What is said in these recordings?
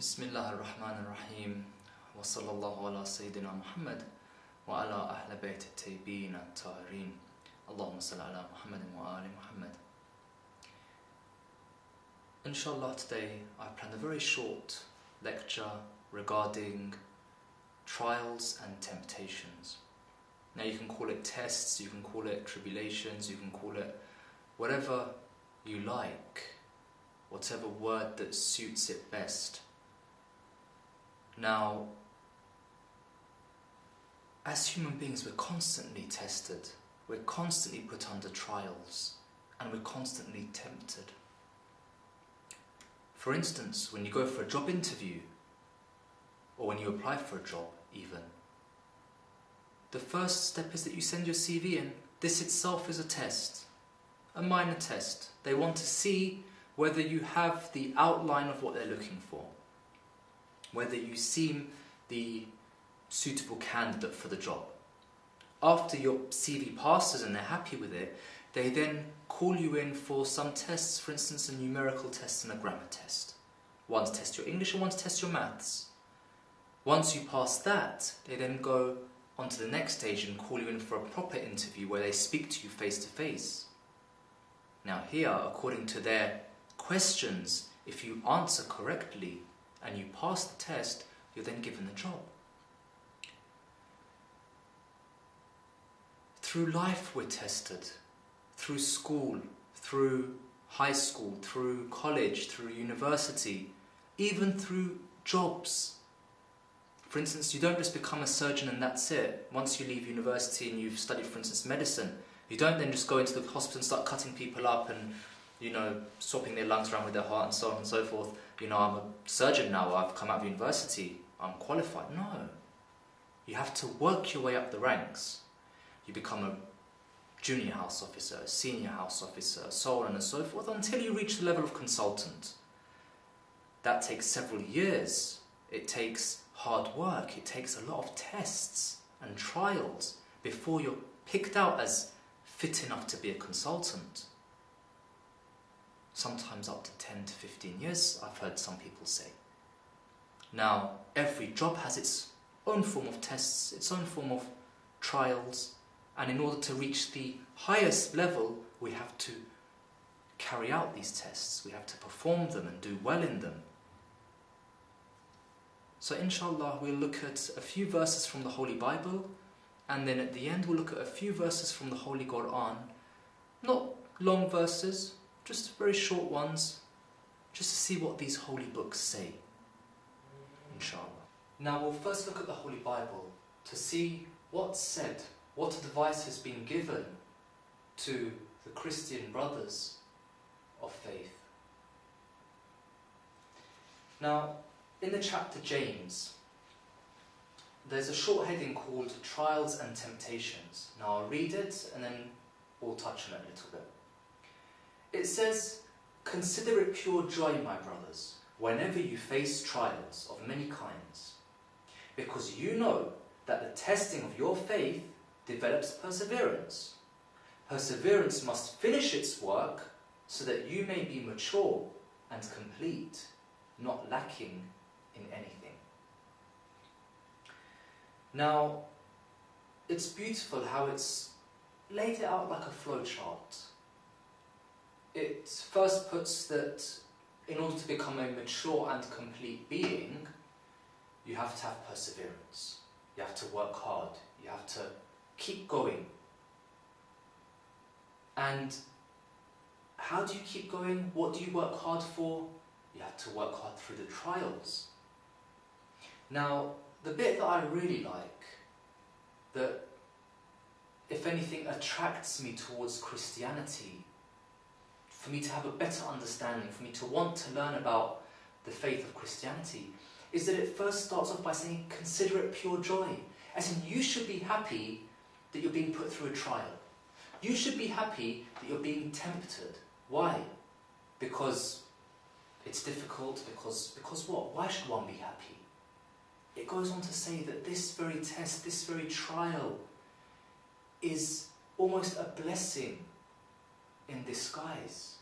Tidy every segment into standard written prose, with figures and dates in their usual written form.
Bismillah ar-Rahman ar-Rahim wa sallallahu ala Sayyidina Muhammad wa ala ahl bayt at-tayyibin at-tahirin Allahumma salli ala Muhammad wa ali Muhammad. Inshallah, today I planned a very short lecture regarding trials and temptations. Now you can call it tests, you can call it tribulations, you can call it whatever you like, whatever word that suits it best. Now, as human beings, we're constantly tested, we're constantly put under trials, and we're constantly tempted. For instance, when you go for a job interview, or when you apply for a job even, the first step is that you send your CV in. This itself is a test, a minor test. They want to see whether you have the outline of what they're looking for, whether you seem the suitable candidate for the job. After your CV passes and they're happy with it, they then call you in for some tests, for instance a numerical test and a grammar test. One to test your English and one to test your maths. Once you pass that, they then go on to the next stage and call you in for a proper interview where they speak to you face to face. Now here, according to their questions, if you answer correctly and you pass the test, you're then given the job. Through life we're tested, through school, through high school, through college, through university, even through jobs. For instance, you don't just become a surgeon and that's it. Once you leave university and you've studied, for instance, medicine, you don't then just go into the hospital and start cutting people up and, swapping their lungs around with their heart and so on and so forth. I'm a surgeon now, I've come out of university, I'm qualified. No. You have to work your way up the ranks. You become a junior house officer, a senior house officer, so on and so forth, until you reach the level of consultant. That takes several years. It takes hard work. It takes a lot of tests and trials before you're picked out as fit enough to be a consultant. Sometimes up to 10 to 15 years, I've heard some people say. Now, every job has its own form of tests, its own form of trials, and in order to reach the highest level, we have to carry out these tests. We have to perform them and do well in them. So inshallah, we'll look at a few verses from the Holy Bible, and then at the end we'll look at a few verses from the Holy Quran. Not long verses, just very short ones, just to see what these holy books say, inshallah. Now we'll first look at the Holy Bible to see what's said, what advice has been given to the Christian brothers of faith. Now, in the chapter James, there's a short heading called Trials and Temptations. Now I'll read it and then we'll touch on it a little bit. It says, "Consider it pure joy, my brothers, whenever you face trials of many kinds, because you know that the testing of your faith develops perseverance. Perseverance must finish its work so that you may be mature and complete, not lacking in anything." Now, it's beautiful how it's laid it out like a flowchart. It first puts that in order to become a mature and complete being, you have to have perseverance. You have to work hard. You have to keep going. And how do you keep going? What do you work hard for? You have to work hard through the trials. Now, the bit that I really like, that if anything attracts me towards Christianity, for me to have a better understanding, for me to want to learn about the faith of Christianity, is that it first starts off by saying, consider it pure joy. As in, you should be happy that you're being put through a trial. You should be happy that you're being tempted. Why? Because it's difficult, because what? Why should one be happy? It goes on to say that this very test, this very trial is almost a blessing in disguise.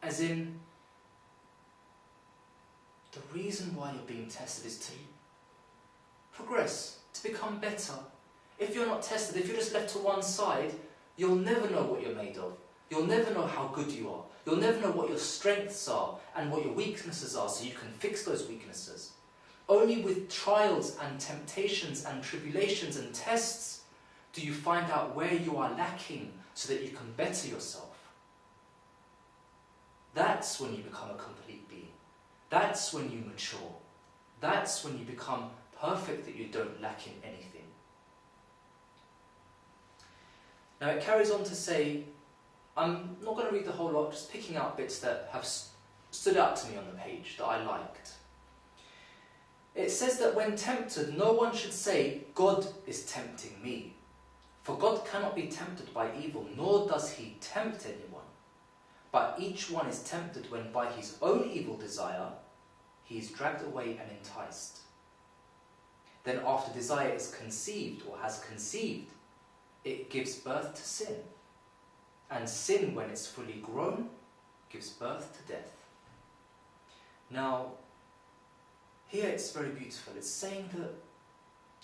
As in, The reason why you're being tested is to progress, to become better. If you're not tested, if you're just left to one side, you'll never know what you're made of. You'll never know how good you are. You'll never know what your strengths are and what your weaknesses are, so you can fix those weaknesses. Only with trials and temptations and tribulations and tests do you find out where you are lacking so that you can better yourself. That's when you become a complete being. That's when you mature. That's when you become perfect, that you don't lack in anything. Now it carries on to say, I'm not going to read the whole lot, just picking out bits that have stood out to me on the page that I liked. It says that when tempted, no one should say, God is tempting me. For God cannot be tempted by evil, nor does he tempt anyone. But each one is tempted when by his own evil desire he is dragged away and enticed. Then after desire is conceived or has conceived, it gives birth to sin. And sin, when it's fully grown, gives birth to death. Now, here it's very beautiful. It's saying that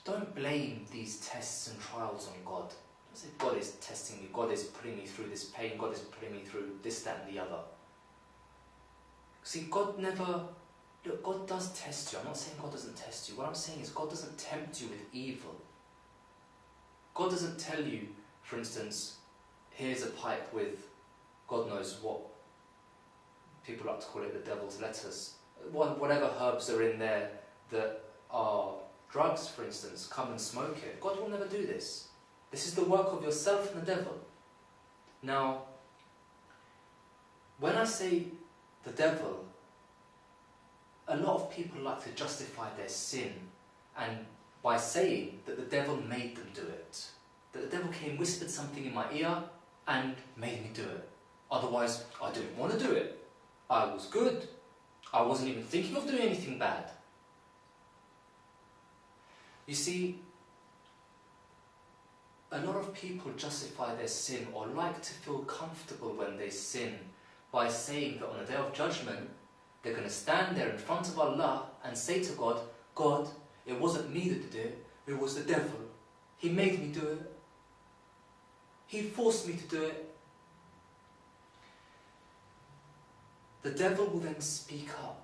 don't blame these tests and trials on God. Don't say God is testing me, God is putting me through this pain, God is putting me through this, that and the other. See, God does test you. I'm not saying God doesn't test you. What I'm saying is God doesn't tempt you with evil. God doesn't tell you, for instance, here's a pipe with God knows what people like to call it, the devil's lettuce. Whatever herbs are in there that are drugs, for instance, come and smoke it. God will never do this. This is the work of yourself and the devil. Now, when I say the devil, a lot of people like to justify their sin and by saying that the devil made them do it. That the devil came, whispered something in my ear and made me do it. Otherwise, I didn't want to do it. I was good. I wasn't even thinking of doing anything bad. You see, a lot of people justify their sin or like to feel comfortable when they sin by saying that on the day of judgment, they're going to stand there in front of Allah and say to God, God, it wasn't me that did it was the devil. He made me do it. He forced me to do it. The devil will then speak up.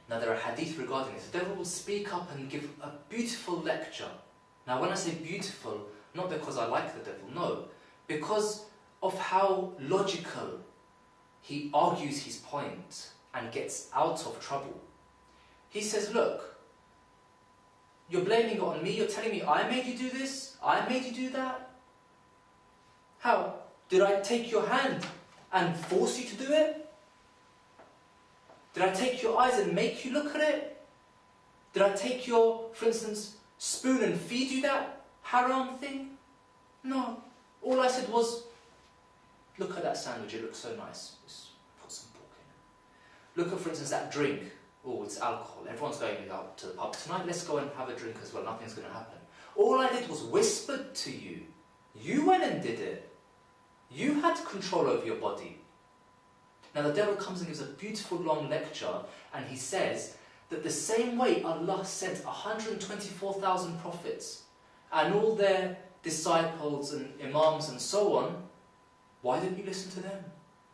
Now there are hadith regarding this. The devil will speak up and give a beautiful lecture. Now when I say beautiful, not because I like the devil, no. Because of how logical he argues his point and gets out of trouble. He says, look, you're blaming it on me, you're telling me I made you do this, I made you do that. How? Did I take your hand and force you to do it? Did I take your eyes and make you look at it? Did I take your, for instance, spoon and feed you that haram thing? No. All I said was, look at that sandwich, it looks so nice. Just put some pork in it. Look at, for instance, that drink. Oh, it's alcohol. Everyone's going out to the pub tonight. Let's go and have a drink as well. Nothing's going to happen. All I did was whispered to you. You went and did it. You had control over your body. Now the devil comes and gives a beautiful long lecture and he says that the same way Allah sent 124,000 prophets and all their disciples and imams and so on, why didn't you listen to them?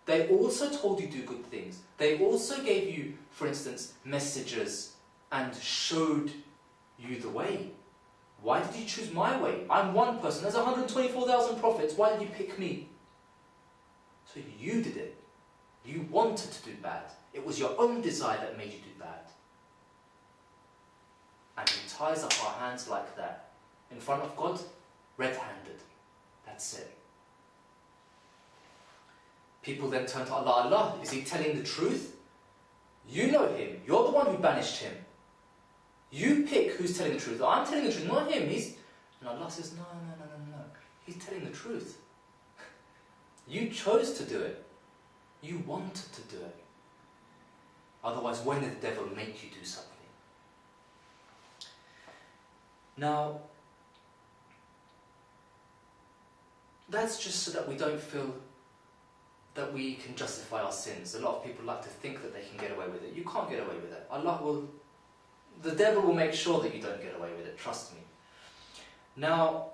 They also told you to do good things. They also gave you, for instance, messages and showed you the way. Why did you choose my way? I'm one person. There's 124,000 prophets. Why did you pick me? So you did it. You wanted to do bad. It was your own desire that made you do bad. And he ties up our hands like that. In front of God, red-handed. That's it. People then turn to Allah. Allah, is he telling the truth? You know him. You're the one who banished him. You pick who's telling the truth. I'm telling the truth, not him. And Allah says, no. He's telling the truth. You chose to do it. You wanted to do it. Otherwise, when did the devil make you do something? Now, that's just so that we don't feel that we can justify our sins. A lot of people like to think that they can get away with it. You can't get away with it. The devil will make sure that you don't get away with it, trust me. Now,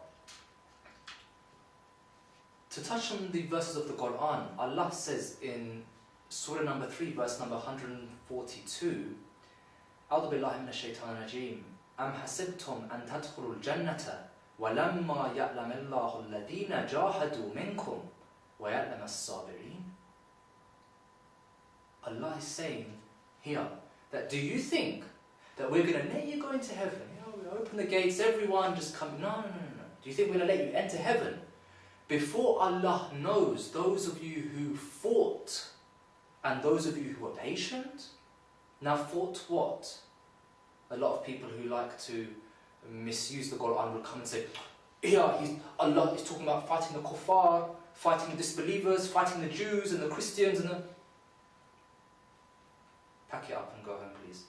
to touch on the verses of the Quran, Allah says in Surah number 3, verse number 142, أعوذ بالله من الشيطان الرجيم أم حسبتم أن تدخلوا الجنة ولما يعلم الله الذين جاهدوا منكم ويعلم الصابرين. Allah is saying here that do you think that we're going to let you go into heaven? We open the gates, everyone just come. No. Do you think we're going to let you enter heaven before Allah knows those of you who fought and those of you who were patient? Now, fought what? A lot of people who like to misuse the Quran will come and say, Allah is talking about fighting the kuffar, fighting the disbelievers, fighting the Jews and the Christians and the... Pack it up and go home, please.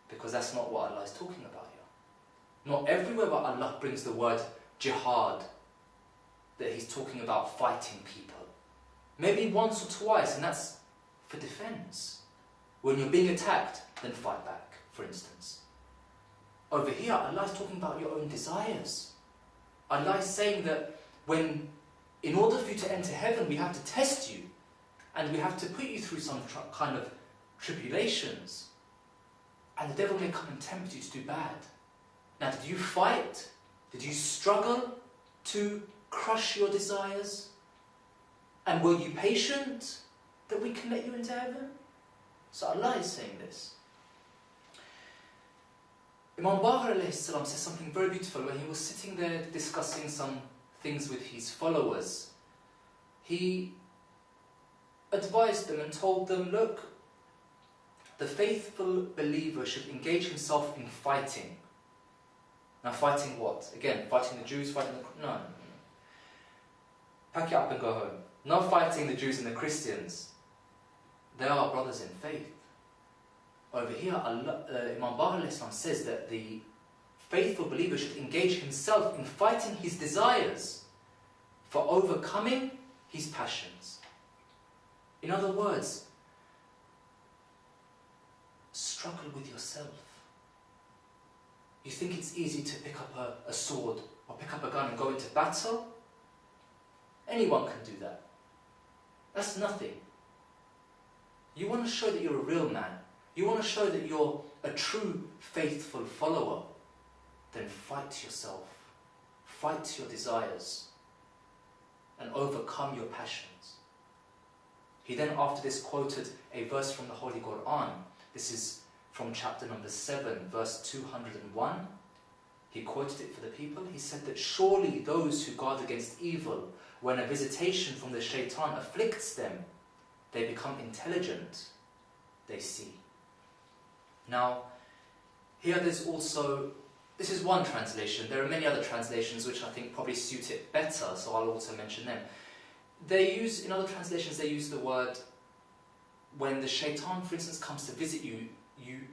Because that's not what Allah is talking about here. Not everywhere where Allah brings the word jihad that He's talking about fighting people. Maybe once or twice, and that's for defense. When you're being attacked, then fight back, for instance. Over here, Allah is talking about your own desires. Allah is saying that in order for you to enter heaven, we have to test you, and we have to put you through some kind of tribulations, and the devil may come and tempt you to do bad. Now, did you fight? Did you struggle to crush your desires? And were you patient that we can let you into heaven? So Allah is saying this. Imam Baqir alayhi salam says something very beautiful when he was sitting there discussing some things with his followers. He advised them and told them, look, the faithful believer should engage himself in fighting. Now, fighting what? Again, fighting the Jews, fighting the... No. Pack it up and go home. Not fighting the Jews and the Christians. They are brothers in faith. Over here, Imam Baqir says that the faithful believer should engage himself in fighting his desires for overcoming his passions. In other words, struggle with yourself. You think it's easy to pick up a sword or pick up a gun and go into battle? Anyone can do that. That's nothing. You want to show that you're a real man. You want to show that you're a true faithful follower. Then fight yourself. Fight your desires. And overcome your passions. He then after this quoted a verse from the Holy Quran. This is from chapter number 7, verse 201. He quoted it for the people. He said that surely those who guard against evil, when a visitation from the shaitan afflicts them, they become intelligent, they see. Now, here there's also, this is one translation. There are many other translations which I think probably suit it better, so I'll also mention them. They use, in other translations, they use the word, when the shaitan, for instance, comes to visit you,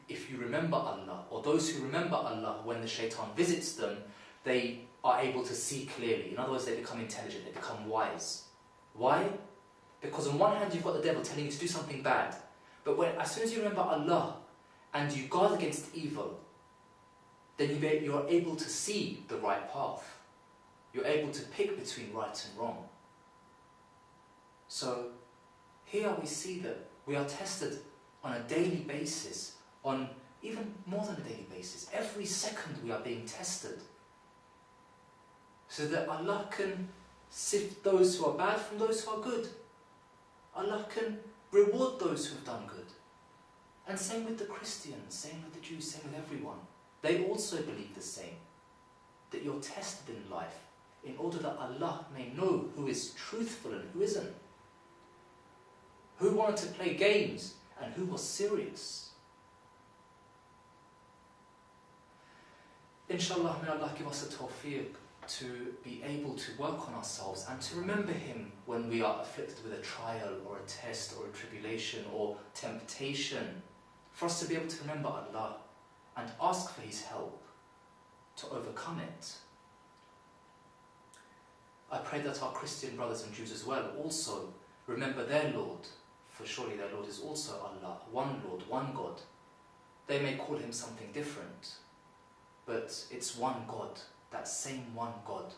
if you remember Allah, or those who remember Allah, when the shaitan visits them, they are able to see clearly. In other words, they become intelligent, they become wise. Why? Because on one hand, you've got the devil telling you to do something bad, but as soon as you remember Allah, and you guard against evil, then you're able to see the right path. You're able to pick between right and wrong. So, here we see that we are tested on a daily basis, on even more than a daily basis. Every second we are being tested. So that Allah can sift those who are bad from those who are good. Allah can reward those who have done good. And same with the Christians, same with the Jews, same with everyone. They also believe the same. That you're tested in life in order that Allah may know who is truthful and who isn't. Who wanted to play games and who was serious. Inshallah, may Allah give us a tawfiq to be able to work on ourselves and to remember Him when we are afflicted with a trial or a test or a tribulation or temptation. For us to be able to remember Allah and ask for His help to overcome it. I pray that our Christian brothers and Jews as well also remember their Lord, for surely their Lord is also Allah, one Lord, one God. They may call him something different, but it's one God, that same one God.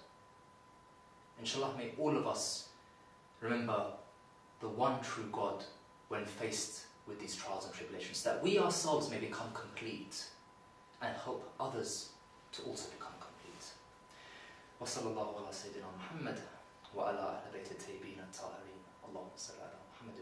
Inshallah, may all of us remember the one true God when faced with these trials and tribulations, that we ourselves may become complete and help others to also become complete. وصلى الله على سيدنا محمد وعلى أهل بيت الطيبين الطاهرين اللهم صل على محمد